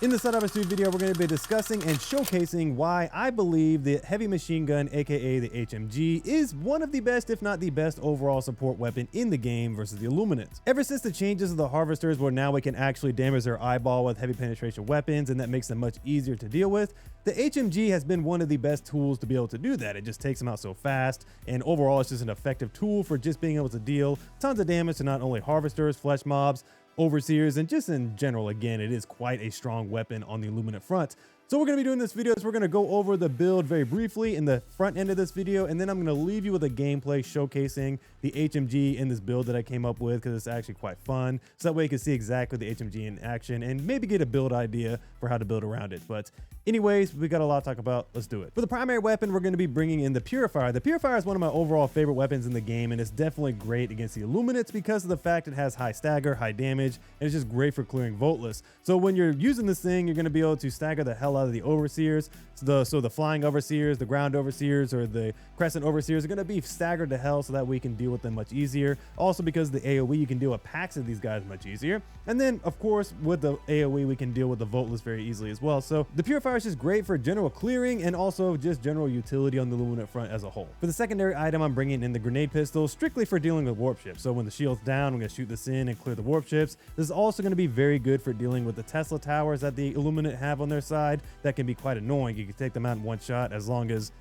In this Helldivers 2 video, we're going to be discussing and showcasing why I believe the heavy machine gun, aka the HMG, is one of the best, if not the best, overall support weapon in the game versus the illuminates. Ever since the changes of the harvesters, where now we can actually damage their eyeball with heavy penetration weapons, and that makes them much easier to deal with, the HMG has been one of the best tools to be able to do that. It just takes them out so fast, and overall it's just an effective tool for just being able to deal tons of damage to not only harvesters, flesh mobs, overseers, and just in general. Again, it is quite a strong weapon on the illuminate front. So we're going to be doing this video is we're going to go over the build very briefly in the front end of this video, and then I'm going to leave you with a gameplay showcasing the HMG in this build that I came up with, because it's actually quite fun, so that way you can see exactly the HMG in action and maybe get a build idea for how to build around it. But anyways, we got a lot to talk about. Let's do it. For the primary weapon, we're going to be bringing in the Purifier. The Purifier is one of my overall favorite weapons in the game, and it's definitely great against the illuminates because of the fact it has high stagger, high damage, and it's just great for clearing Voltless. So when you're using this thing, you're going to be able to stagger the hell out of the overseers. So the flying overseers, the ground overseers, or the crescent overseers are going to be staggered to hell, so that we can deal with them much easier. Also, because the AoE, you can deal with packs of these guys much easier. And then, of course, with the AoE, we can deal with the Voltless very easily as well. So the Purifier is just great for general clearing and also just general utility on the illuminate front as a whole. For the secondary item, I'm bringing in the grenade pistol, strictly for dealing with warp ships. So when the shield's down, I'm going to shoot this in and clear the warp ships. This is also going to be very good for dealing with the Tesla towers that the illuminate have on their side. That can be quite annoying. You can take them out in one shot as long as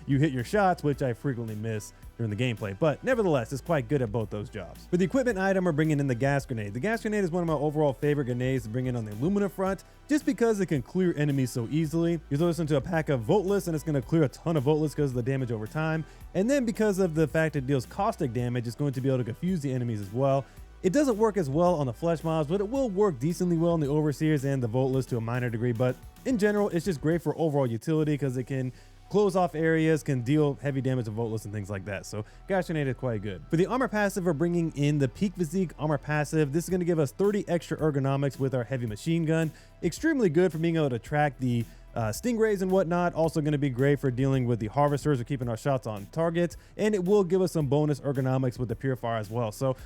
you hit your shots, which I frequently miss during the gameplay, but nevertheless, it's quite good at both those jobs. For the equipment item, we're bringing in the gas grenade. The gas grenade is one of my overall favorite grenades to bring in on the illuminate front, just because it can clear enemies so easily. You throw this into a pack of Voltless, and it's going to clear a ton of Voltless because of the damage over time, and then because of the fact it deals caustic damage, it's going to be able to confuse the enemies as well. It doesn't work as well on the flesh mobs, but it will work decently well on the overseers and the Voltless to a minor degree. But in general, it's just great for overall utility because it can close off areas, can deal heavy damage to Voltless and things like that. So gas grenade is quite good. For the armor passive, we're bringing in the peak physique armor passive. This is going to give us 30 extra ergonomics with our heavy machine gun. Extremely good for being able to track the stingrays and whatnot. Also going to be great for dealing with the harvesters or keeping our shots on target, and it will give us some bonus ergonomics with the Purifier as well. So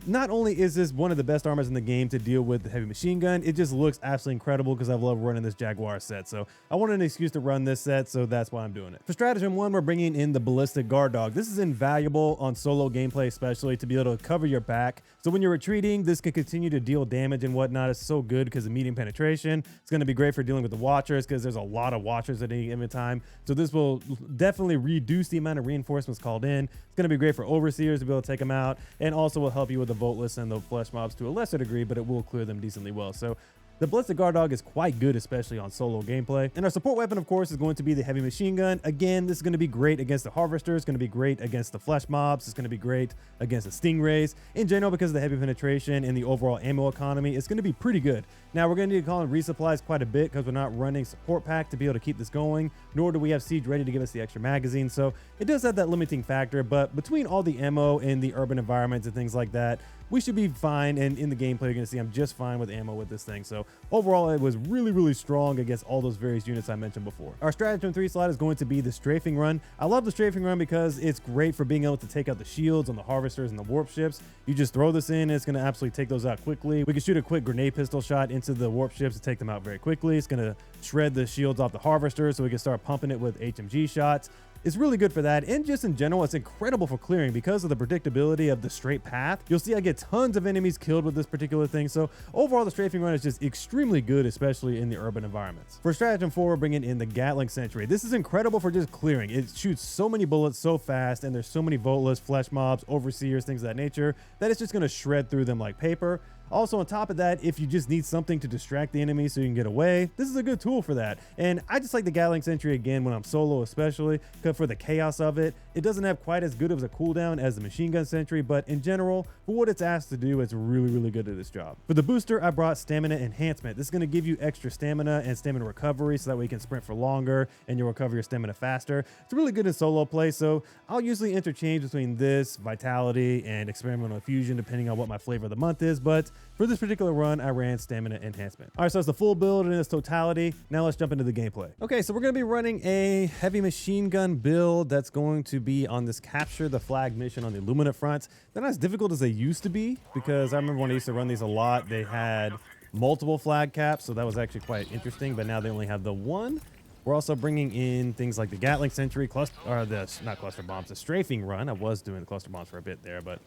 not only is this one of the best armors in the game to deal with the heavy machine gun, it just looks absolutely incredible because I love running this Jaguar set. So I wanted an excuse to run this set, so that's why I'm doing it. For stratagem 1, we're bringing in the ballistic guard dog. This is invaluable on solo gameplay, especially to be able to cover your back. So when you're retreating, this can continue to deal damage and whatnot. It's so good because of medium penetration. It's going to be great for dealing with the watchers because there's a lot of watchers at any given time. So this will definitely reduce the amount of reinforcements called in. It's going to be great for overseers to be able to take them out, and also will help you with the Voltless and the flesh mobs to a lesser degree, but it will clear them decently well. So the ballistic guard dog is quite good, especially on solo gameplay. And our support weapon, of course, is going to be the heavy machine gun. Again, this is going to be great against the harvesters. It's going to be great against the flesh mobs. It's going to be great against the stingrays. In general, because of the heavy penetration and the overall ammo economy, it's going to be pretty good. Now, we're going to need to call in resupplies quite a bit because we're not running support pack to be able to keep this going, nor do we have siege ready to give us the extra magazine. So it does have that limiting factor, but between all the ammo in the urban environments and things like that, we should be fine. And in the gameplay, you're going to see I'm just fine with ammo with this thing. So overall, it was really, really strong against all those various units I mentioned before. Our stratagem 3 slot is going to be the strafing run. I love the strafing run because it's great for being able to take out the shields on the harvesters and the warp ships. You just throw this in, and it's going to absolutely take those out quickly. We can shoot a quick grenade pistol shot into the warp ships to take them out very quickly. It's going to shred the shields off the harvesters, so we can start pumping it with HMG shots. It's really good for that, and just in general, it's incredible for clearing because of the predictability of the straight path. You'll see I get tons of enemies killed with this particular thing, so overall the strafing run is just extremely good, especially in the urban environments. For stratagem 4, we're bringing in the Gatling Sentry. This is incredible for just clearing. It shoots so many bullets so fast, and there's so many Voltless, flesh mobs, overseers, things of that nature, that it's just going to shred through them like paper. Also, on top of that, if you just need something to distract the enemy so you can get away, this is a good tool for that. And I just like the Gatling Sentry again when I'm solo, especially because for the chaos of it, it doesn't have quite as good of a cooldown as the machine gun sentry, but in general, for what it's asked to do, it's really, really good at this job. For the booster, I brought stamina enhancement. This is going to give you extra stamina and stamina recovery so that way you can sprint for longer and you'll recover your stamina faster. It's really good in solo play, so I'll usually interchange between this, vitality, and experimental infusion depending on what my flavor of the month is, but for this particular run, I ran stamina enhancement. All right, so that's the full build in its totality. Now let's jump into the gameplay. Okay, so we're going to be running a heavy machine gun build that's going to be on this capture the flag mission on the illuminate front. They're not as difficult as they used to be, because I remember when I used to run these a lot, they had multiple flag caps, so that was actually quite interesting. But now they only have the one. We're also bringing in things like the Gatling Sentry, not cluster bombs, the strafing run. I was doing the cluster bombs for a bit there, but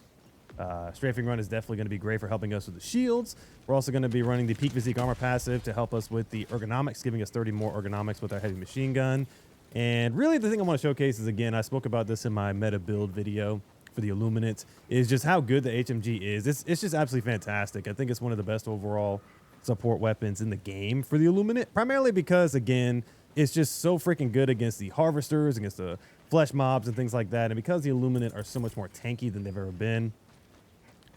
strafing run is definitely going to be great for helping us with the shields. We're also going to be running the peak physique armor passive to help us with the ergonomics, giving us 30 more ergonomics with our heavy machine gun. And really the thing I want to showcase is, again, I spoke about this in my meta build video for the Illuminate, is just how good the HMG is. It's just absolutely fantastic. I think it's one of the best overall support weapons in the game for the Illuminate, primarily because, again, it's just so freaking good against the harvesters, against the flesh mobs and things like that. And because the Illuminate are so much more tanky than they've ever been,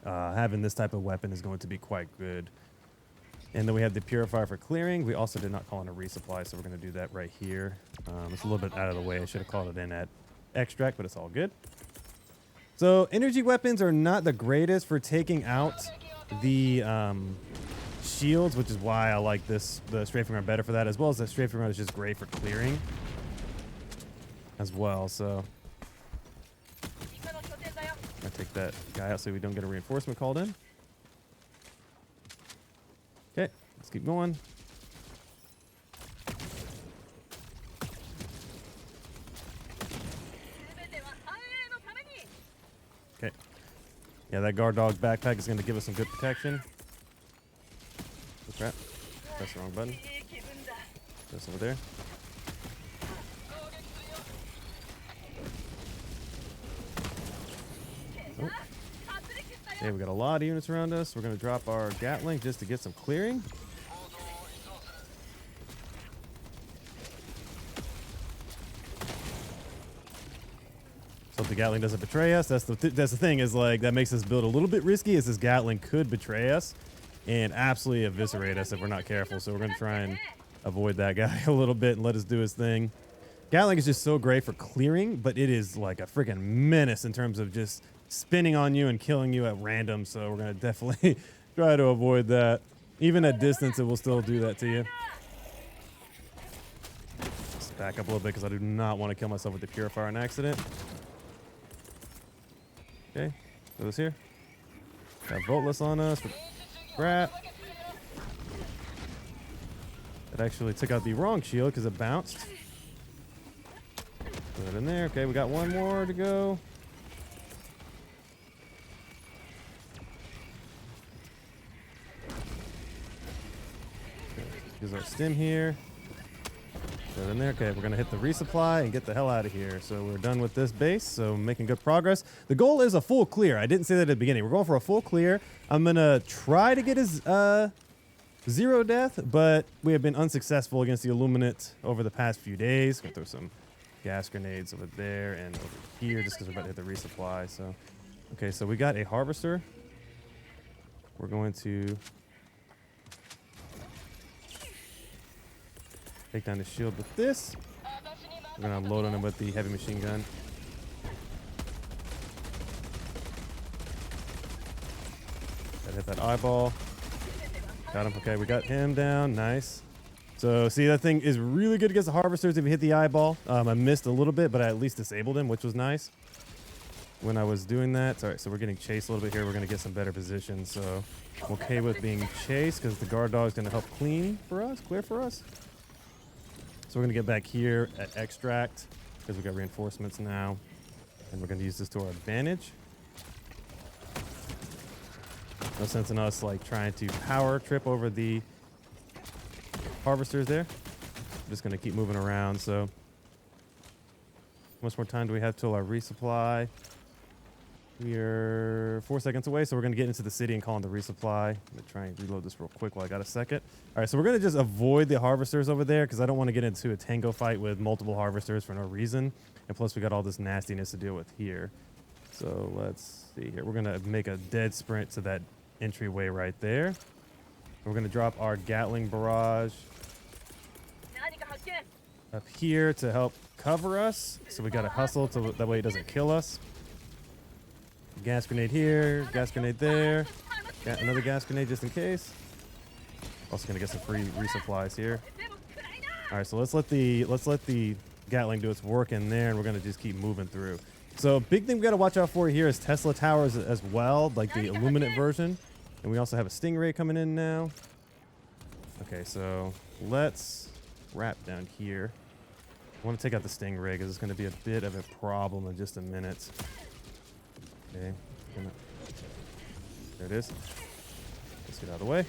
having this type of weapon is going to be quite good. And then we have the Purifier for clearing. We also did not call in a resupply, so we're going to do that right here. It's a little bit out of the way. I should have called it in at extract, but it's all good. So energy weapons are not the greatest for taking out the shields, which is why I like the strafing run better for that, as well as the strafing run is just great for clearing as well. So I take that guy out so we don't get a reinforcement called in. Okay, let's keep going. Okay. Yeah, that guard dog backpack is going to give us some good protection. Oh, crap. Press the wrong button. That's over there. Oh. Okay, we got a lot of units around us. We're going to drop our Gatling just to get some clearing. So if the Gatling doesn't betray us, that's the thing, is like that makes this build a little bit risky, is this Gatling could betray us and absolutely eviscerate us if we're not careful. So we're going to try and avoid that guy a little bit and let us do his thing. Gatling is just so great for clearing, but it is like a freaking menace in terms of just spinning on you and killing you at random. So we're going to definitely try to avoid that. Even at distance, it will still do that to you. Let's back up a little bit because I do not want to kill myself with the Purifier on accident. Okay, so this here. Got Voltless on us. Crap. It actually took out the wrong shield because it bounced. Put it in there. Okay, we got one more to go. Okay, here's our stim here. Put it in there. Okay, we're going to hit the resupply and get the hell out of here. So we're done with this base, so making good progress. The goal is a full clear. I didn't say that at the beginning. We're going for a full clear. I'm going to try to get his zero death, but we have been unsuccessful against the Illuminate over the past few days. Going to throw some gas grenades over there and over here just because we're about to hit the resupply. So, okay, so we got a harvester. We're going to take down the shield with this. We're going to unload on him with the heavy machine gun. Gotta hit that eyeball. Got him. Okay, we got him down. Nice. So, see, that thing is really good against the harvesters if you hit the eyeball. I missed a little bit, but I at least disabled him, which was nice when I was doing that. All right, so we're getting chased a little bit here. We're going to get some better positions. So, I'm okay with being chased because the guard dog is going to help clear for us. So we're going to get back here at extract because we got reinforcements now. And we're going to use this to our advantage. No sense in us like trying to power trip over the harvesters there. I'm just going to keep moving around. So how much more time do we have till our resupply? We are 4 seconds away, so we're going to get into the city and call in the resupply. I'm going to try and reload this real quick while I got a second. All right, so we're going to just avoid the harvesters over there because I don't want to get into a tango fight with multiple harvesters for no reason. And plus, we got all this nastiness to deal with here. So let's see here. We're going to make a dead sprint to that entryway right there. We're going to drop our Gatling barrage up here to help cover us. So we got to hustle so that way it doesn't kill us. Gas grenade here, gas grenade there. Got another gas grenade just in case. Also gonna get some free resupplies here. All right, so let's let the Gatling do its work in there, and we're gonna just keep moving through. So big thing we gotta watch out for here is Tesla towers as well, like the Illuminate version. And we also have a Stingray coming in now. Okay, so let's wrap down here. I want to take out the stingray because it's going to be a bit of a problem in just a minute. Okay, there it is. Let's get out of the way.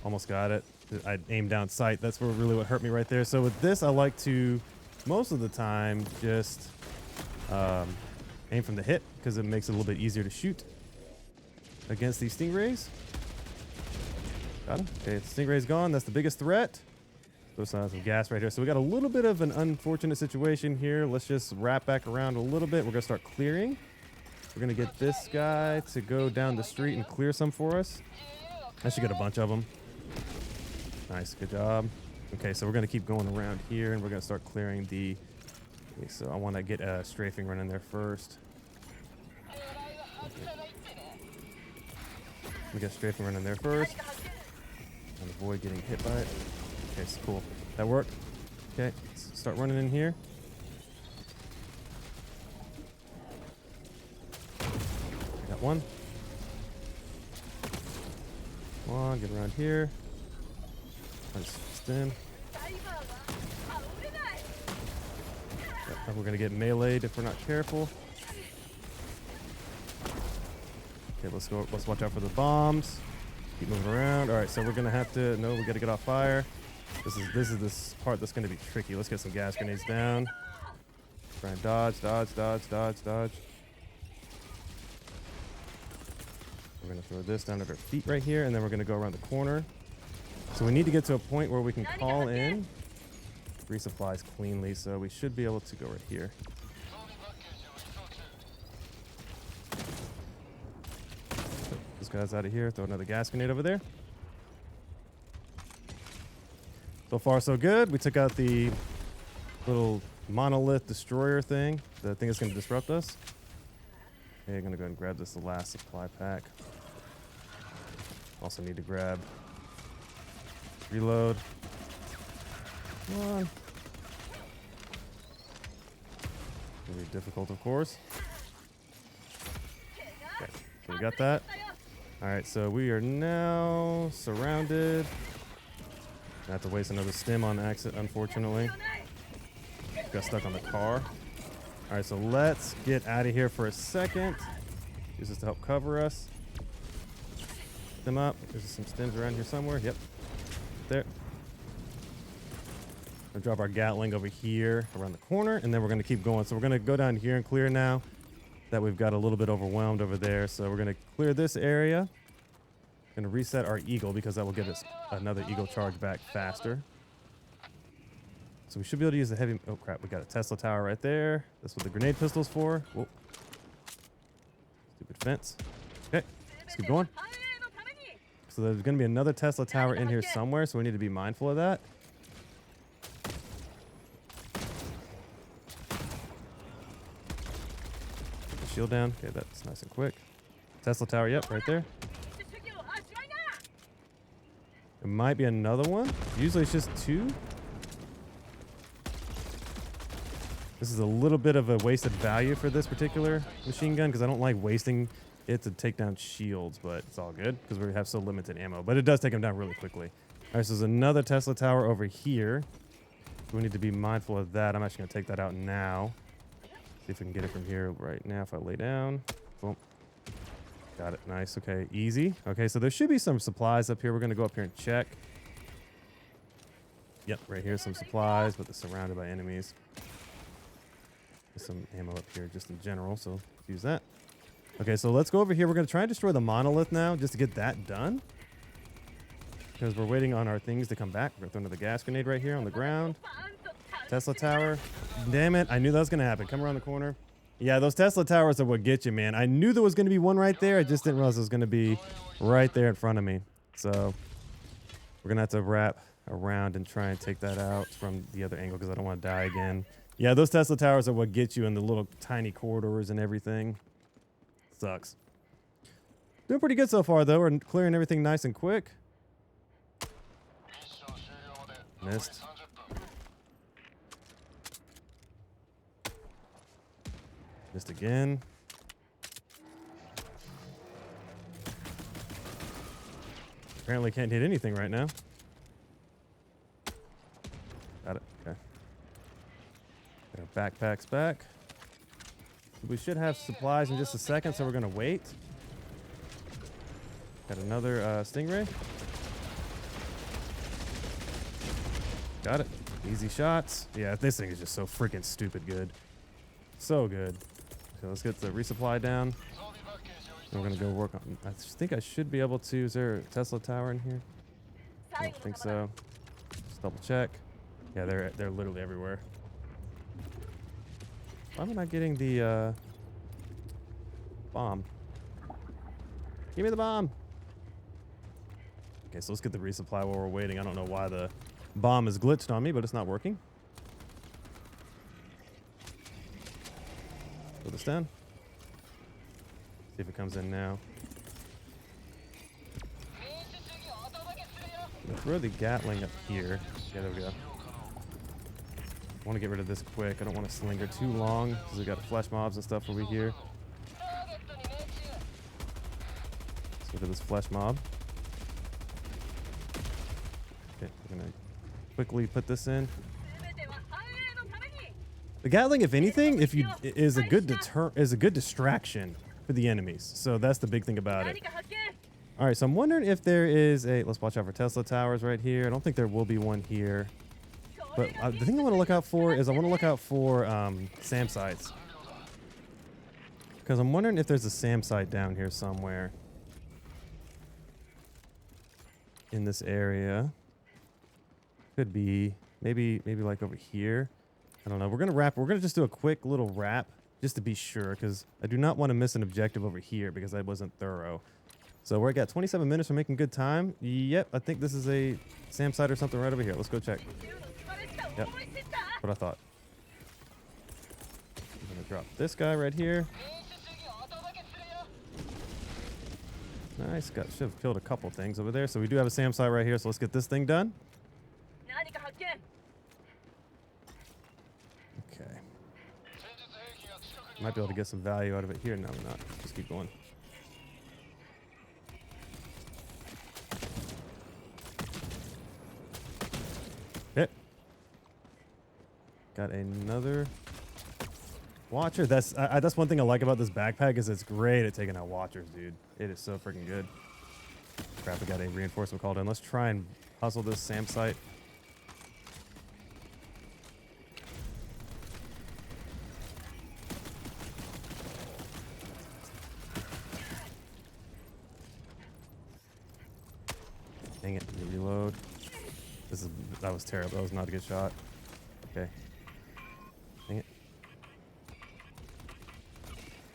Almost got it. I aimed down sight. That's really what hurt me right there. So with this, I like to, most of the time, just aim from the hip because it makes it a little bit easier to shoot against these stingrays. Got him. Okay, the stingray's gone. That's the biggest threat. Throw some gas right here. So we got a little bit of an unfortunate situation here. Let's just wrap back around a little bit. We're going to start clearing. We're going to get this guy to go down the street and clear some for us. I should get a bunch of them. Nice, good job. Okay, so we're going to keep going around here, and we're going to start clearing the... Okay, so I want to get a strafing running there first. Okay. We got strafing running there first. And avoid getting hit by it. Okay, so cool. That worked. Okay, let's start running in here. I got one. Come on, get around here. Just in. We're gonna get meleeed if we're not careful. Okay, let's go. Let's watch out for the bombs. Keep moving around. All right, so we're gonna have to. No, we gotta get off fire. This is this part that's gonna be tricky. Let's get some gas grenades down. Try and dodge, dodge, dodge, dodge, dodge. We're gonna throw this down at our feet right here, and then we're gonna go around the corner. So we need to get to a point where we can call in resupplies cleanly, so we should be able to go right here. Put this guy's out of here. Throw another gas grenade over there. So far, so good. We took out the little monolith destroyer thing. The thing that's going to disrupt us. Okay, I'm going to go ahead and grab this last supply pack. Also need to grab reload. Come on. Really difficult, of course. Okay, so we got that. All right, so we are now surrounded. I have to waste another stim on exit, unfortunately. Got stuck on the car. All right, so let's get out of here for a second. Use this to help cover us. Stim up. There's some stims around here somewhere. Yep. There. We'll drop our Gatling over here around the corner, and then we're going to keep going. So we're going to go down here and clear now that we've got a little bit overwhelmed over there. So we're going to clear this area. Going to reset our eagle because that will give us another eagle charge back faster. So we should be able to use the heavy... Oh, crap. We got a Tesla tower right there. That's what the grenade pistol's for. Whoa. Stupid fence. Okay. Let's keep going. So there's going to be another Tesla tower in here somewhere, so we need to be mindful of that. Put the shield down. Okay, that's nice and quick. Tesla tower, yep, right there. There might be another one. Usually it's just two. This is a little bit of a wasted value for this particular machine gun because I don't like wasting it to take down shields, but it's all good because we have so limited ammo. But it does take them down really quickly. All right, so there's another Tesla tower over here. So we need to be mindful of that. I'm actually going to take that out now. See if we can get it from here right now if I lay down. Boom. Got it. Nice. Okay, easy. Okay, so there should be some supplies up here. We're going to go up here and check. Yep, right here, some supplies, but they're surrounded by enemies. There's some ammo up here just in general, so let's use that. Okay, so let's go over here. We're going to try and destroy the monolith now just to get that done. Because we're waiting on our things to come back. We're going to throw another gas grenade right here on the ground. Tesla tower. Damn it. I knew that was going to happen. Come around the corner. Yeah, those Tesla towers are what get you, man. I knew there was going to be one right there. I just didn't realize it was going to be right there in front of me. So we're going to have to wrap around and try and take that out from the other angle because I don't want to die again. Yeah, those Tesla towers are what get you in the little tiny corridors and everything. Sucks. Doing pretty good so far, though. We're clearing everything nice and quick. Missed. Missed again. Apparently can't hit anything right now. Got it. Okay. Got our backpacks back. We should have supplies in just a second, so we're gonna wait. Got another stingray. Got it. Easy shots. Yeah, this thing is just so freaking stupid good. So good. Okay, let's get the resupply down. And we're gonna go work on. I think I should be able to. Is there a Tesla tower in here? I don't think so. Just double check. Yeah, they're literally everywhere. Why am I not getting the bomb? Give me the bomb. Okay, so let's get the resupply while we're waiting. I don't know why the bomb is glitched on me, but it's not working. Put this down. See if it comes in now. Throw the Gatling up here. Yeah, there we go. I want to get rid of this quick. I don't want to slinger too long because we got flesh mobs and stuff over here. Let's look at this flesh mob. Okay, we're gonna quickly put this in. The Gatling, if anything, is a good distraction for the enemies. So that's the big thing about it. All right, so I'm wondering if there is a. Let's watch out for Tesla towers right here. I don't think there will be one here. But the thing I want to look out for is SAM sites. Because I'm wondering if there's a SAM site down here somewhere. In this area. Could be. Maybe like over here. I don't know. We're going to just do a quick little wrap. Just to be sure. Because I do not want to miss an objective over here. Because I wasn't thorough. So we're at 27 minutes. We're making good time. Yep. I think this is a SAM site or something right over here. Let's go check. Yep, what I thought. I'm gonna drop this guy right here. Nice, should have killed a couple things over there. So we do have a SAM site right here, so let's get this thing done. Okay. Might be able to get some value out of it here. No, we're not. Just keep going. Hit. Got another watcher. That's one thing I like about this backpack is it's great at taking out watchers, dude. It is so freaking good. Crap, we got a reinforcement called in. Let's try and puzzle this SAM site. Dang it, reload. That was terrible. That was not a good shot. Okay. Dang it.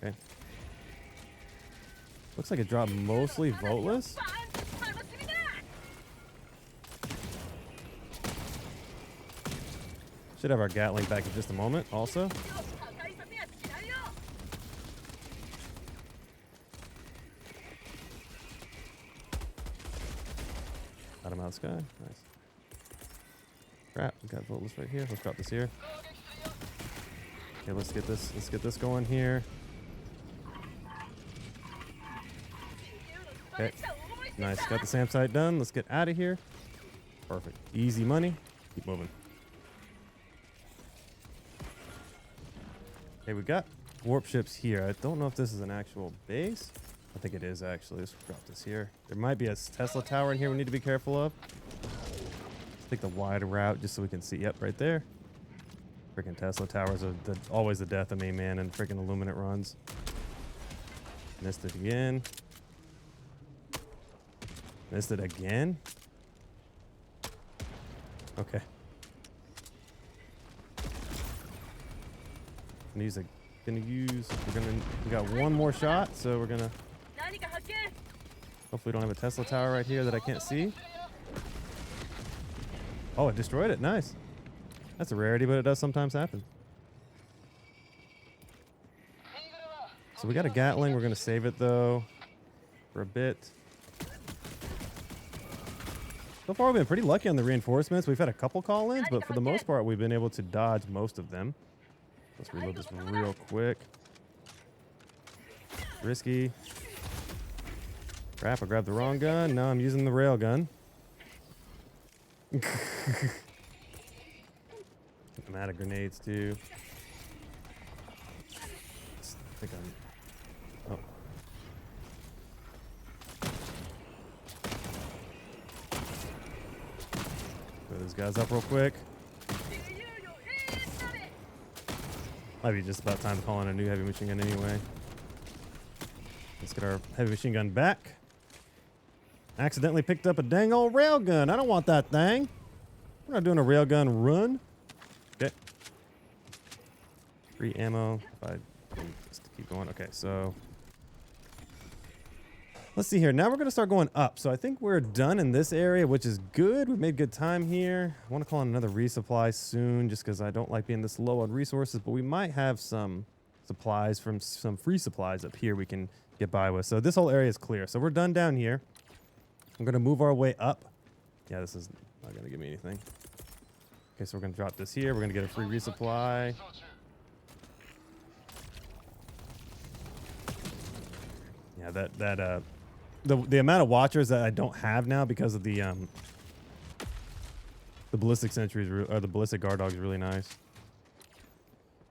Okay. Looks like it dropped mostly voteless. Should have our Gatling back in just a moment also. Got him out of the sky. Nice. Crap, we got voteless right here. Let's drop this here. Okay, let's get this going here. Okay. Nice. Got the SAM site done. Let's get out of here. Perfect. Easy money. Keep moving. Okay, we got warp ships here. I don't know if this is an actual base. I think it is actually. Let's drop this here. There might be a Tesla tower in here we need to be careful of. Take the wide route just so we can see. Yep, right there. Freaking Tesla towers are always the death of me, man, and freaking illuminate runs. Missed it again. Missed it again. Okay. We got one more shot, so we're gonna. Hopefully, we don't have a Tesla tower right here that I can't see. Oh, it destroyed it. Nice. That's a rarity, but it does sometimes happen. So we got a Gatling. We're going to save it, though, for a bit. So far, we've been pretty lucky on the reinforcements. We've had a couple call-ins, but for the most part, we've been able to dodge most of them. Let's reload this real quick. Risky. Crap, I grabbed the wrong gun. No, I'm using the rail gun. I'm out of grenades too. I think I'm... Oh. Throw these guys up real quick. Might be just about time to call in a new heavy machine gun anyway. Let's get our heavy machine gun back. Accidentally picked up a dang old railgun. I don't want that thing. We're not doing a railgun run. Okay. Free ammo. If I can just keep going. Okay, so let's see here. Now we're going to start going up. So I think we're done in this area, which is good. We've made good time here. I want to call in another resupply soon just because I don't like being this low on resources, but we might have some supplies from some free supplies up here we can get by with. So this whole area is clear. So we're done down here. I'm going to move our way up. Yeah, this is not going to give me anything. Okay, so we're going to drop this here. We're going to get a free resupply. Yeah, the amount of watchers that I don't have now because of the ballistic sentries or the ballistic guard dog is really nice.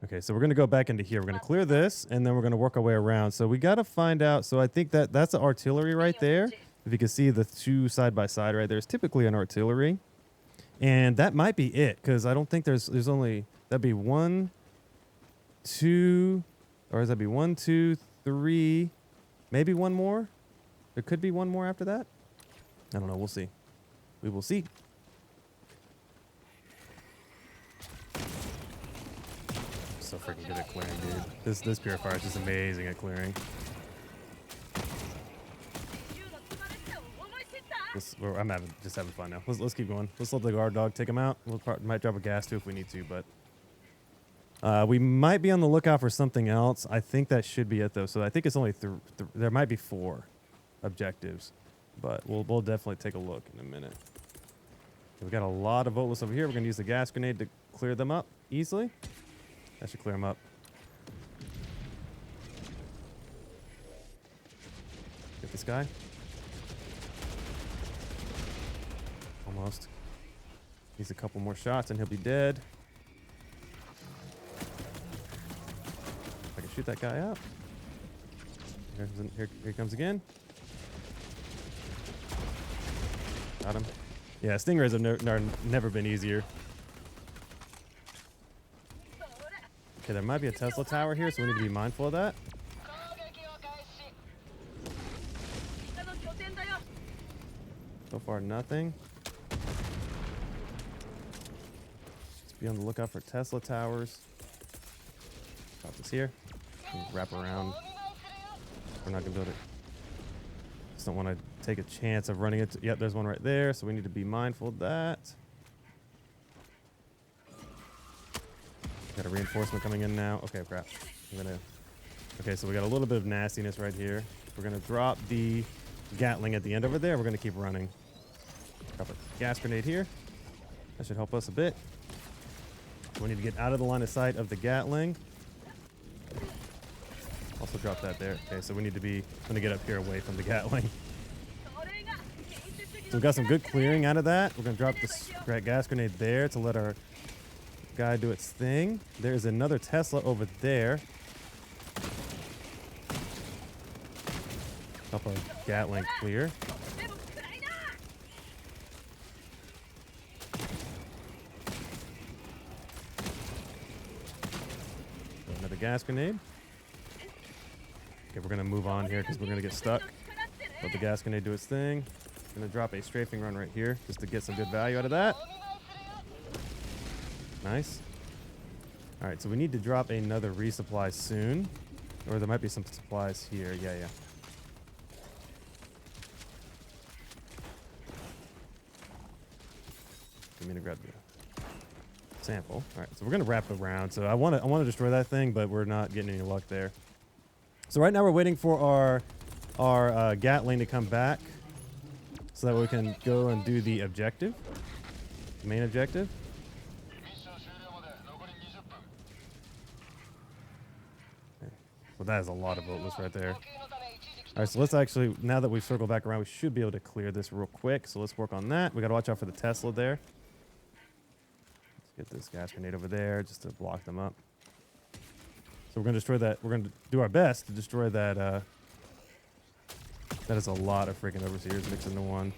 Okay, so we're going to go back into here. We're going to clear this, and then we're going to work our way around. So we got to find out. So I think that's the artillery right there. If you can see the two side by side right there, it's typically an artillery. And that might be it, because I don't think there's only, that'd be 1, 2, or does that be 1, 2, 3, maybe one more? There could be one more after that. I don't know. We'll see. We will see. So freaking good at clearing, dude. This purifier is just amazing at clearing. I'm just having fun now. Let's keep going. Let's let the guard dog take him out. Might drop a gas too if we need to, but we might be on the lookout for something else. I think that should be it though. So I think it's only there might be 4 objectives, but we'll definitely take a look in a minute. We got a lot of voteless over here. We're gonna use the gas grenade to clear them up easily. That should clear them up. Get this guy. Almost. Needs a couple more shots and he'll be dead. If I can shoot that guy up. Here he comes again. Got him. Yeah, stingrays have never been easier. Okay, there might be a Tesla tower here, so we need to be mindful of that. So far, nothing. Just be on the lookout for Tesla towers. Pop this here. Wrap around. We're not gonna be able to. Just don't want to take a chance of running it. Yep, there's one right there, so we need to be mindful of that. Got a reinforcement coming in now. Okay, crap. Okay, so we got a little bit of nastiness right here. We're gonna drop the Gatling at the end over there. We're gonna keep running. Drop a gas grenade here. That should help us a bit. We need to get out of the line of sight of the Gatling. Also drop that there. Okay, so we need to be, I'm gonna get up here away from the Gatling. So we got some good clearing out of that. We're gonna drop this gas grenade there to let our guy do its thing. There's another Tesla over there. Help our Gatling clear. Another gas grenade. Okay, we're gonna move on here because we're gonna get stuck. Let the gas grenade do its thing. Gonna drop a strafing run right here just to get some good value out of that. Nice. All right, so we need to drop another resupply soon, or there might be some supplies here. Yeah. I'm gonna grab the sample. All right, so we're gonna wrap around. So I want to destroy that thing, but we're not getting any luck there. So right now we're waiting for our Gatling to come back, so that we can go and do the objective, the main objective. Well, that is a lot of voteless right there. All right, so let's actually, now that we've circled back around, we should be able to clear this real quick. So let's work on that. We got to watch out for the Tesla there. Let's get this gas grenade over there just to block them up. So we're going to destroy that. We're going to do our best to destroy that. That is a lot of freaking overseers mixed into one.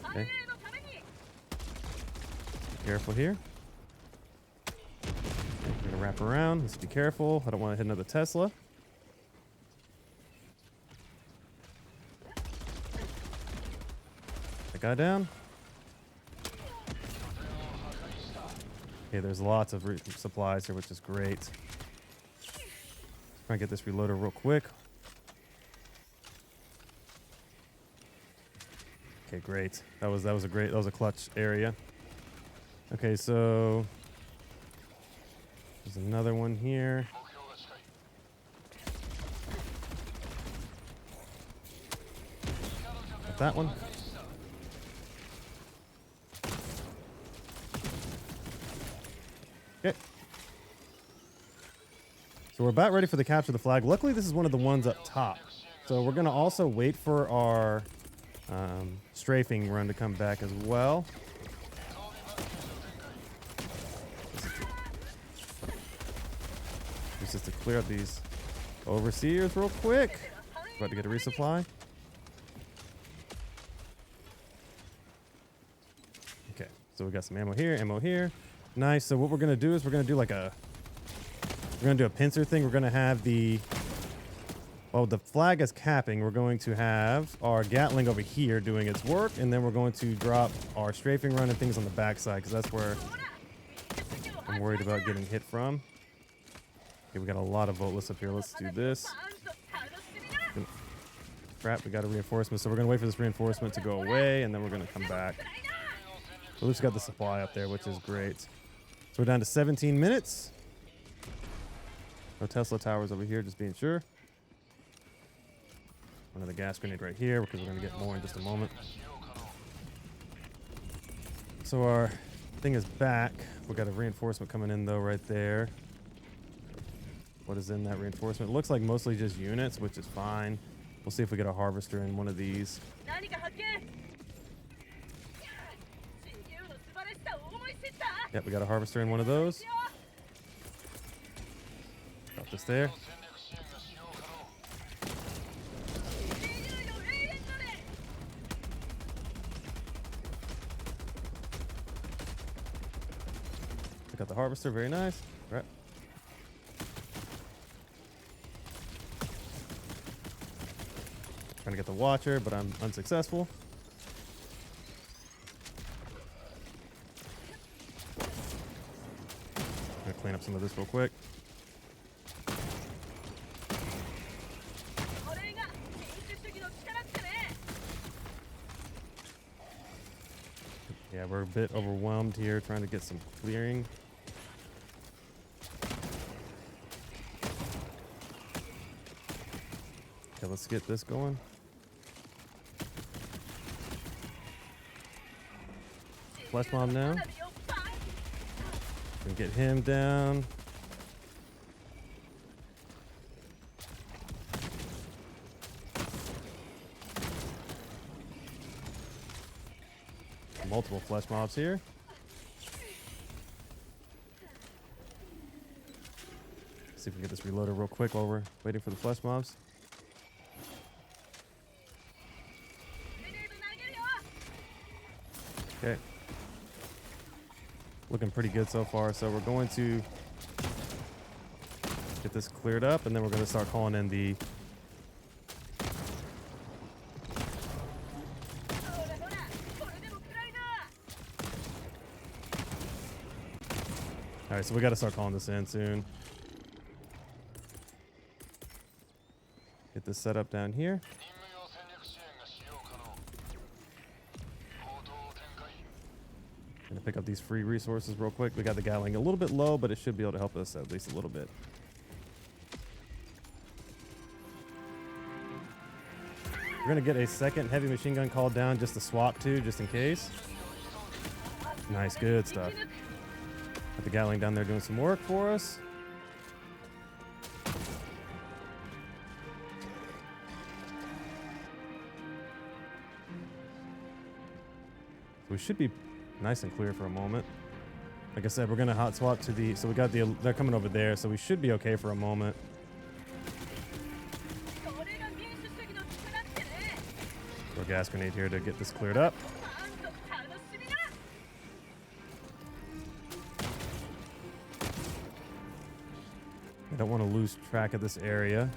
Okay. Be careful here. We're gonna wrap around. Let's be careful. I don't want to hit another Tesla. That guy down. Okay, there's lots of supplies here, which is great. Try and get this reloaded real quick. Okay, great. That was a clutch area. Okay, so there's another one here. Got that one. Okay. So we're about ready for the capture of the flag. Luckily, this is one of the ones up top. So we're going to also wait for our strafing run to come back as well. Just to clear up these overseers real quick. About to get a resupply. Okay, so we got some ammo here. Nice. So what we're gonna do is we're gonna do a pincer thing. We're gonna have the flag is capping. We're going to have our Gatling over here doing its work, and then we're going to drop our strafing run and things on the backside because that's where I'm worried about getting hit from. Okay, we got a lot of voteless up here. Let's do this. Crap, we got a reinforcement. So we're going to wait for this reinforcement to go away, and then we're going to come back. At least we got the supply up there, which is great. So we're down to 17 minutes. No Tesla towers over here, just being sure. Another gas grenade right here, because we're going to get more in just a moment. So our thing is back. We got a reinforcement coming in, though, right there. What is in that reinforcement? It looks like mostly just units, which is fine. We'll see if we get a harvester in one of these. Yep, we got a harvester in one of those. Got this there. I got the harvester, very nice. All right. Trying to get the watcher, but I'm unsuccessful. I'm gonna clean up some of this real quick. Yeah, we're a bit overwhelmed here trying to get some clearing. Okay, let's get this going. Flesh mob now. Can get him down. Multiple flesh mobs here. See if we can get this reloaded real quick while we're waiting for the flesh mobs. Okay. Looking pretty good so far. So we're going to get this cleared up, and then we're going to start calling in the all right, so we got to start calling this in soon. Get this set up down here. Gonna pick up these free resources real quick. We got the Gatling a little bit low, but it should be able to help us at least a little bit. We're gonna get a second heavy machine gun called down just to swap to, just in case. Nice, good stuff. Got the Gatling down there doing some work for us. We should be nice and clear for a moment. Like I said, we're gonna hot swap to the, so we got the, they're coming over there, so we should be okay for a moment. Throw a gas grenade here to get this cleared up. I don't want to lose track of this area.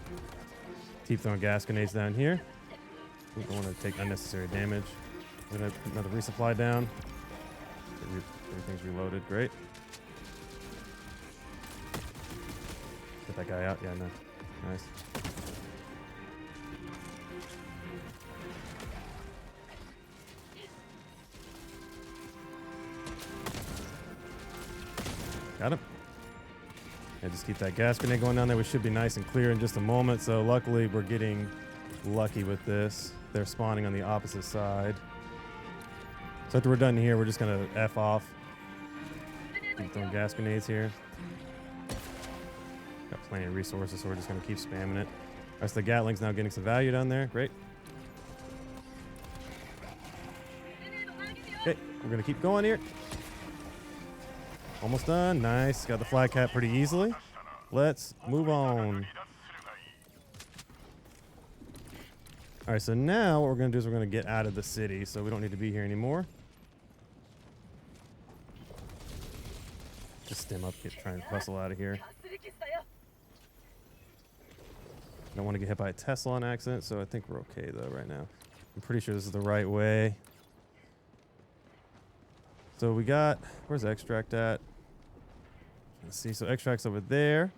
Keep throwing gas grenades down here. We don't want to take unnecessary damage. I'm gonna put another resupply down. Everything's reloaded. Great. Get that guy out. Yeah, no. Nice. Got him. Yeah, just keep that gas grenade going down there. We should be nice and clear in just a moment. So luckily, we're getting lucky with this. They're spawning on the opposite side. So after we're done here, we're just gonna F off. Keep throwing gas grenades here. Got plenty of resources, so we're just gonna keep spamming it. Alright, so the Gatling's now getting some value down there. Great. Okay, we're gonna keep going here. Almost done. Nice. Got the flag cap pretty easily. Let's move on. Alright, so now what we're gonna do is we're gonna get out of the city, so we don't need to be here anymore. Just stem up, try and hustle out of here. Don't want to get hit by a Tesla on accident, so I think we're okay though right now. I'm pretty sure this is the right way. So we got, where's extract at? Let's see, so extract's over there.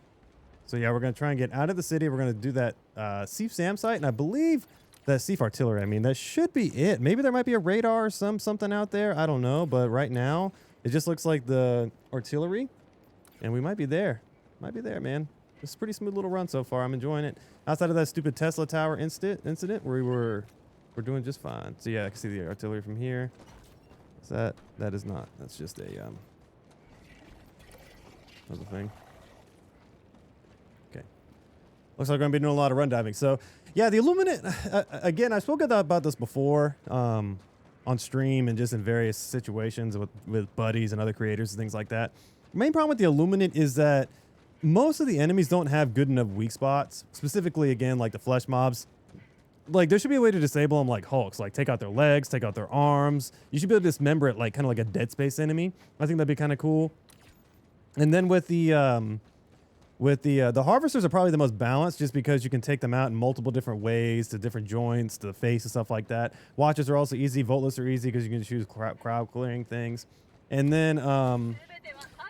So yeah, we're gonna try and get out of the city. We're gonna do that Seif Sam site, and I believe that Seif artillery, I mean, that should be it. Maybe there might be a radar or something out there. I don't know, but right now it just looks like the artillery, and we might be there. Might be there, man. It's a pretty smooth little run so far. I'm enjoying it. Outside of that stupid Tesla tower incident where we're doing just fine. So yeah, I can see the artillery from here. Is that is not. That's just a another thing. Okay. Looks like we're gonna be doing a lot of run diving. So yeah, the illuminate again, I spoke about this before on stream and just in various situations with buddies and other creators and things like that. The main problem with the illuminate is that most of the enemies don't have good enough weak spots. Specifically, again, like the flesh mobs. Like, there should be a way to disable them like Hulks. Like, take out their legs, take out their arms. You should be able to dismember it like kind of like a Dead Space enemy. I think that'd be kind of cool. And then with the harvesters are probably the most balanced, just because you can take them out in multiple different ways, to different joints, to the face and stuff like that. Watches are also easy. Voltless are easy because you can choose crowd clearing things. And then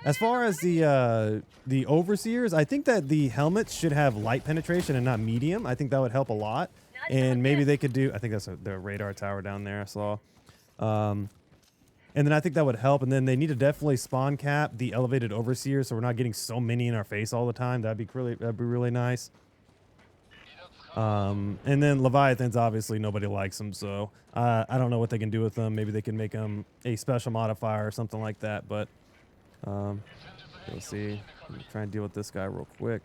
as far as the overseers, I think that the helmets should have light penetration and not medium. I think that would help a lot. And maybe they could do, I think that's the radar tower down there I saw. And then I think that would help. And then they need to definitely spawn cap the elevated overseers, so we're not getting so many in our face all the time. That'd be really nice. And then Leviathans, obviously nobody likes them, so I don't know what they can do with them. Maybe they can make them a special modifier or something like that. But let's see. Let me try and deal with this guy real quick.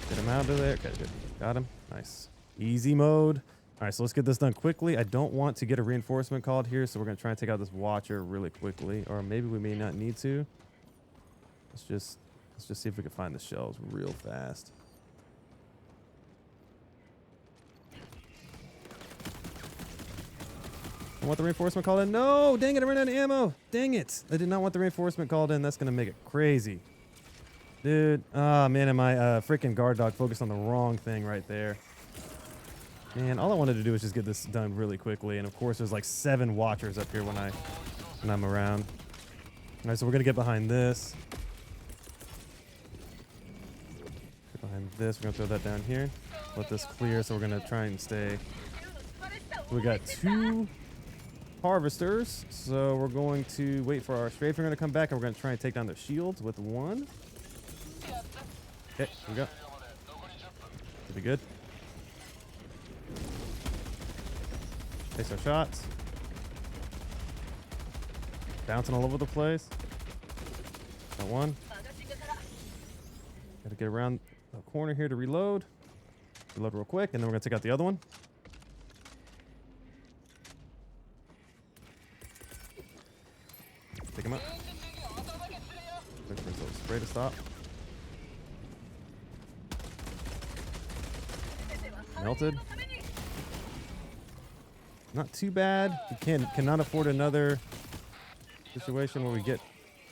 Get him out of there. Okay, good. Got him. Nice. Easy mode. All right, so let's get this done quickly. I don't want to get a reinforcement called here, so we're going to try and take out this watcher really quickly. Or maybe we may not need to. Let's just see if we can find the shells real fast. I want the reinforcement called in. No! Dang it, I ran out of ammo. Dang it. I did not want the reinforcement called in. That's going to make it crazy. Dude, oh man, and my freaking guard dog focused on the wrong thing right there. Man, all I wanted to do was just get this done really quickly, and of course there's like 7 watchers up here when I'm around. All right, so we're gonna get behind this. Get behind this. We're gonna throw that down here. Let this clear. So we're gonna try and stay. We got 2 harvesters, so we're going to wait for our strafe. We're gonna come back and we're gonna try and take down their shields with 1. Okay, here we go. Should be good. Face our shots. Bouncing all over the place. Got one. Gotta get around the corner here to reload. Reload real quick, and then we're gonna take out the other one. Take him out. Wait for his little spray to stop. Melted. Not too bad. We cannot afford another situation where we get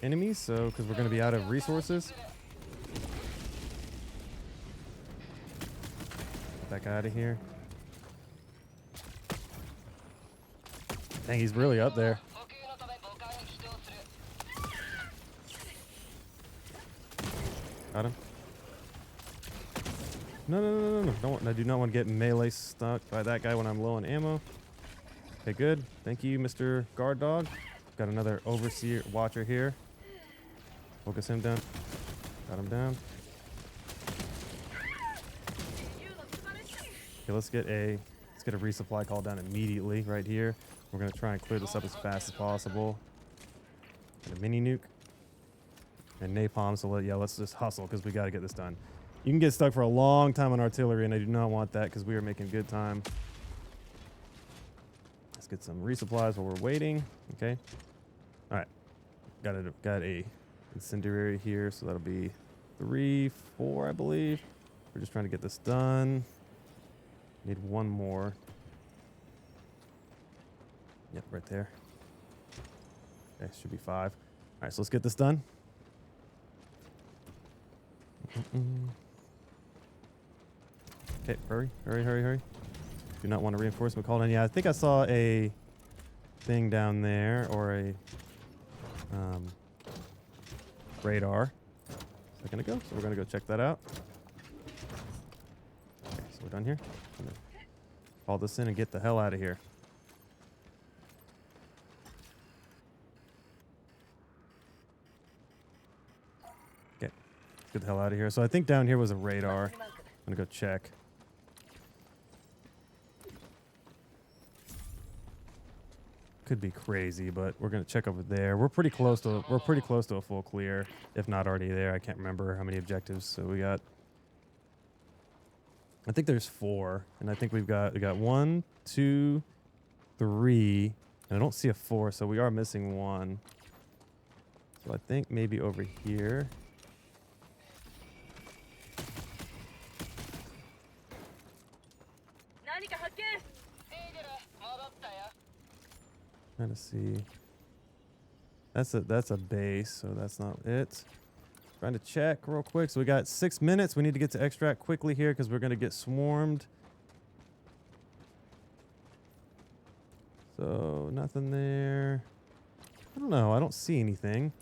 enemies, so because we're going to be out of resources. Get that guy out of here. Dang, he's really up there. Got him. No. I do not want to get melee stuck by that guy when I'm low on ammo. Okay, good. Thank you, Mr. Guard Dog. Got another overseer watcher here. Focus him down. Got him down. Okay, let's get a resupply call down immediately right here. We're gonna try and clear this up as fast as possible. Got a mini nuke and napalm. So let's just hustle because we got to get this done. You can get stuck for a long time on artillery, and I do not want that because we are making good time. Let's get some resupplies while we're waiting. Okay. All right. Got a incendiary here, so that'll be 3, 4, I believe. We're just trying to get this done. Need one more. Yep, right there. Okay, should be 5. All right, so let's get this done. Okay, hurry. Do not want a reinforcement called in. Yeah, I think I saw a thing down there, or a radar a second ago, so we're gonna go check that out. Okay, so we're done here. I'm gonna call this in and get the hell out of here. Okay, let's get the hell out of here. So I think down here was a radar. I'm gonna go check. Could be crazy, but we're gonna check over there. We're pretty close to a full clear, if not already there. I can't remember how many objectives. So we got, I think there's 4, and I think we got 1, 2, 3, and I don't see a 4, so we are missing 1. So I think maybe over here. Trying to see. That's a base, so that's not it. Trying to check real quick. So we got 6 minutes. We need to get to extract quickly here because we're gonna get swarmed. So nothing there. I don't know. I don't see anything.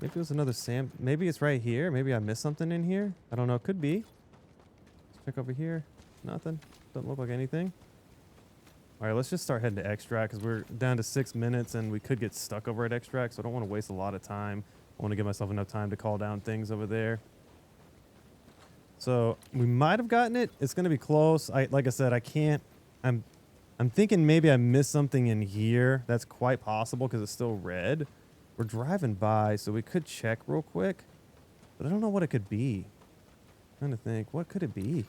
Maybe it was another Sam. Maybe it's right here. Maybe I missed something in here. I don't know. Could be. Let's check over here. Nothing. Doesn't look like anything. All right, let's just start heading to extract because we're down to 6 minutes and we could get stuck over at extract, so I don't want to waste a lot of time. I want to give myself enough time to call down things over there. So we might have gotten it. It's going to be close. Like I said, I can't. I'm thinking maybe I missed something in here. That's quite possible because it's still red. We're driving by, so we could check real quick, but I don't know what it could be. I'm trying to think, what could it be?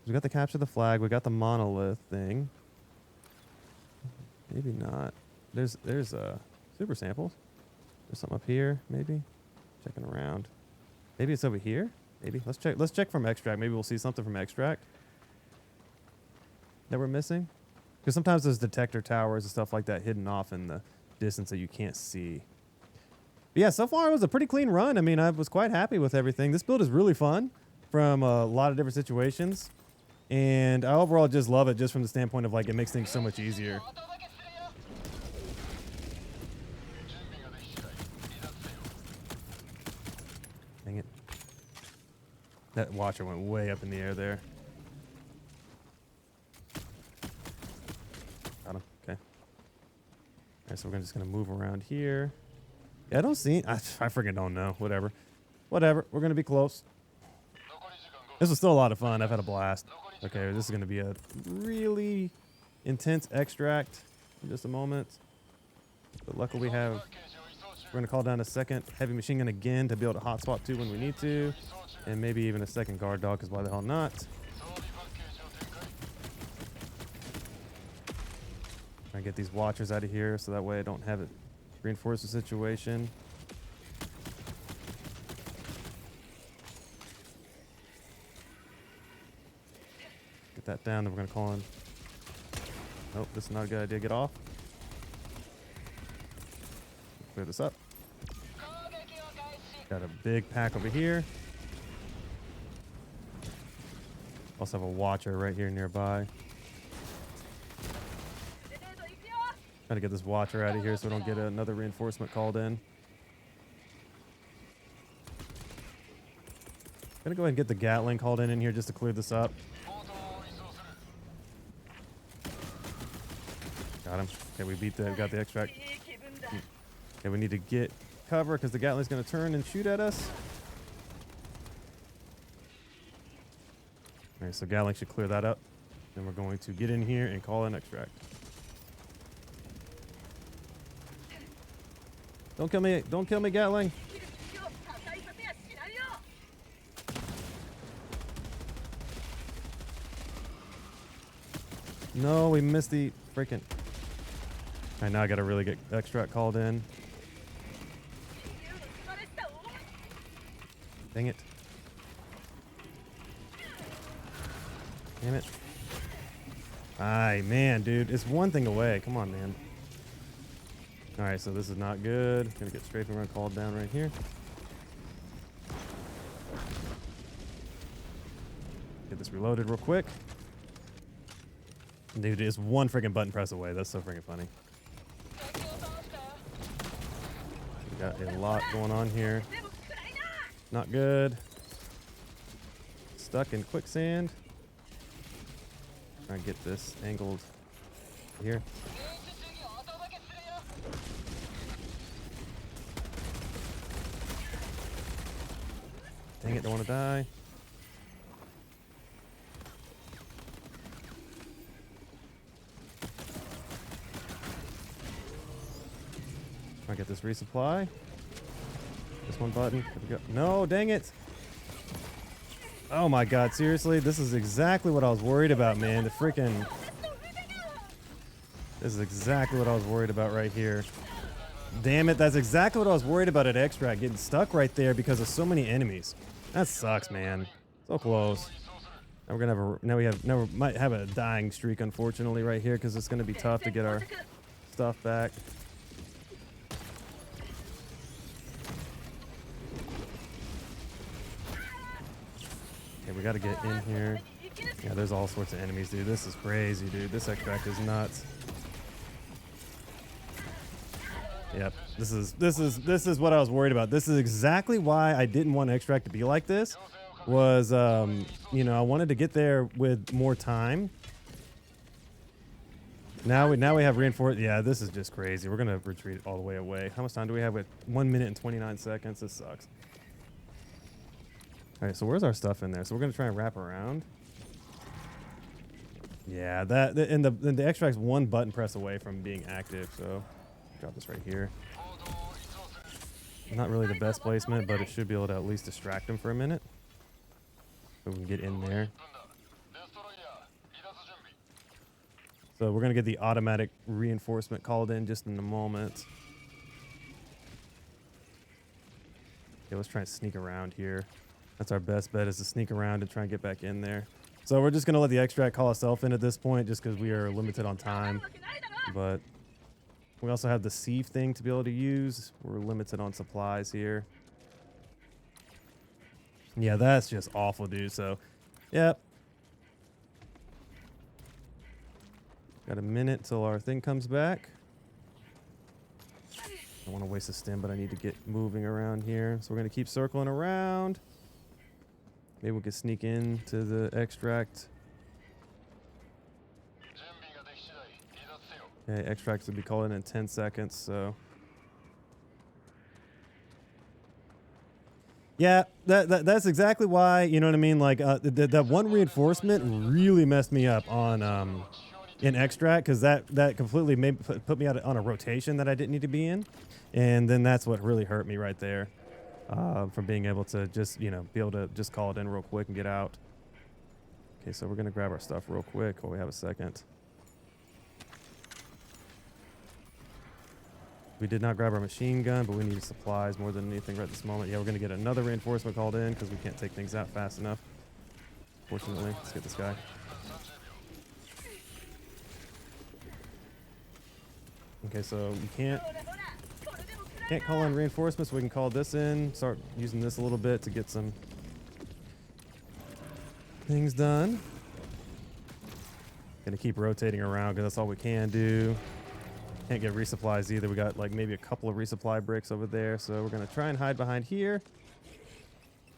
We got the capture the flag. We got the monolith thing. Maybe not. There's super samples. There's something up here, maybe. Checking around. Maybe it's over here. Maybe let's check. Let's check from extract. Maybe we'll see something from extract that we're missing. Because sometimes there's detector towers and stuff like that hidden off in the distance that you can't see. But yeah, so far it was a pretty clean run. I mean, I was quite happy with everything. This build is really fun from a lot of different situations, and I overall just love it, just from the standpoint of like it makes things so much easier. Dang it. That watcher went way up in the air there. Got him. Okay. All right, so we're just going to move around here. Yeah, I don't see... I freaking don't know. Whatever. Whatever. We're going to be close. This was still a lot of fun. I've had a blast. Okay, this is going to be a really intense extract in just a moment. But luckily we have, we're going to call down a second heavy machine gun again to be able to hot swap to when we need to. And maybe even a second guard dog, because why the hell not? Try and get these watchers out of here so that way I don't have it reinforce the situation. Get that down, then we're going to call in. Nope, this is not a good idea. Get off. Clear this up. Got a big pack over here. Also have a watcher right here nearby. Trying to get this watcher out of here so we don't get another reinforcement called in. Gonna go ahead and get the Gatling called in here just to clear this up. Got him. Okay, we beat the, got the extract. Okay, we need to get cover because the Gatling's gonna turn and shoot at us. Alright, so Gatling should clear that up. Then we're going to get in here and call in extract. Don't kill me, Gatling. No, we missed the freaking. Alright, now I gotta really get extract called in. Dang it. Damn it. Aye, man, dude. It's one thing away. Come on, man. Alright, so this is not good. Gonna get strafing run called down right here. Get this reloaded real quick. Dude, it's one freaking button press away. That's so freaking funny. We got a lot going on here. Not good. Stuck in quicksand. Try and get this angled here. Dang it, don't want to die. Try and get this resupply. This one button. There we go. No, dang it. Oh my god, seriously? This is exactly what I was worried about, man. The freaking... This is exactly what I was worried about right here. Damn it, that's exactly what I was worried about at extract. Getting stuck right there because of so many enemies. That sucks, man. So close. Now we're gonna have a... Now we might have a dying streak, unfortunately, right here, because it's gonna be tough to get our stuff back. Okay, we gotta get in here. Yeah, there's all sorts of enemies, dude. This is crazy, dude. This extract is nuts. Yep, this is what I was worried about. This is exactly why I didn't want extract to be like this. Was you know, I wanted to get there with more time. Now we have reinforced. Yeah, this is just crazy. We're gonna retreat all the way away. How much time do we have? With 1 minute and 29 seconds. This sucks. All right, so where's our stuff in there? So we're gonna try and wrap around. Yeah, and the extract's one button press away from being active. So drop this right here. Not really the best placement, but it should be able to at least distract him for a minute. So we can get in there. So we're gonna get the automatic reinforcement called in just in a moment. Okay, let's try and sneak around here. That's our best bet, is to sneak around and try and get back in there. So we're just gonna let the extract call itself in at this point, just because we are limited on time. But we also have the sieve thing to be able to use. We're limited on supplies here. Yeah, that's just awful, dude. So, yep. Got a minute till our thing comes back. I don't want to waste a stim, but I need to get moving around here. So we're going to keep circling around. Maybe we could sneak into the extract. Okay, extracts will be called in 10 seconds, so. Yeah, that's exactly why, you know what I mean? Like, that one reinforcement really messed me up on in extract, because that completely put me on a rotation that I didn't need to be in. And then that's what really hurt me right there, from being able to just, be able to just call it in real quick and get out. Okay, so we're going to grab our stuff real quick while we have a second. We did not grab our machine gun, but we need supplies more than anything right this moment. Yeah, we're going to get another reinforcement called in because we can't take things out fast enough. Fortunately, let's get this guy. Okay, so we can't call in reinforcements, so we can call this in, start using this a little bit to get some things done. Gonna keep rotating around because that's all we can do. Can't get resupplies either. We got like maybe a couple of resupply bricks over there, so we're gonna try and hide behind here.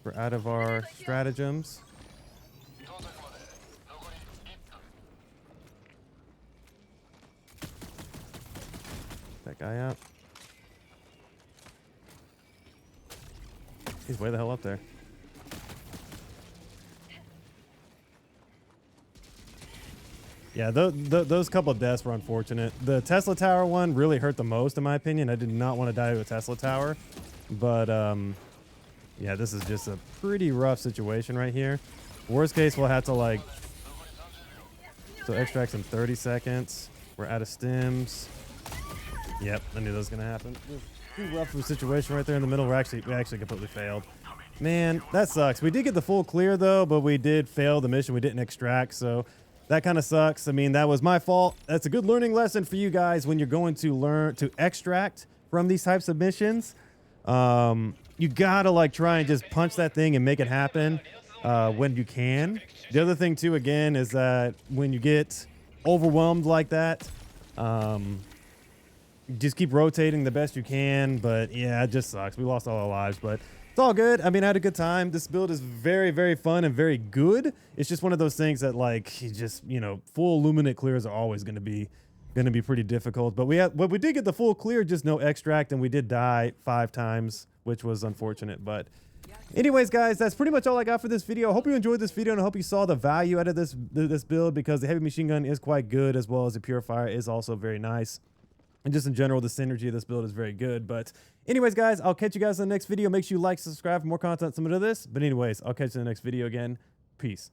We're out of our stratagems. That guy out. He's way the hell up there. Yeah, those couple of deaths were unfortunate. The Tesla tower one really hurt the most, in my opinion. I did not want to die to a Tesla tower. But, yeah, this is just a pretty rough situation right here. Worst case, we'll have to, like... So extract in 30 seconds. We're out of stims. Yep, I knew that was going to happen. Pretty rough of a situation right there in the middle. We actually completely failed. Man, that sucks. We did get the full clear, though, but we did fail the mission. We didn't extract, so... That kind of sucks. I mean, that was my fault. That's a good learning lesson for you guys when you're going to learn to extract from these types of missions. You gotta like try and just punch that thing and make it happen when you can. The other thing too, again, is that when you get overwhelmed like that, just keep rotating the best you can. But yeah, it just sucks. We lost all our lives, but it's all good. I mean, I had a good time. This build is very, very fun and very good. It's just one of those things that, like, you just, full illuminate clears are always going to be pretty difficult. But we did get the full clear, just no extract, and we did die 5 times, which was unfortunate. But anyways, guys, that's pretty much all I got for this video. I hope you enjoyed this video, and I hope you saw the value out of this build, because the heavy machine gun is quite good, as well as the purifier is also very nice. And just in general, the synergy of this build is very good. But anyways, guys, I'll catch you guys in the next video. Make sure you like, subscribe for more content similar to this. But anyways, I'll catch you in the next video again. Peace.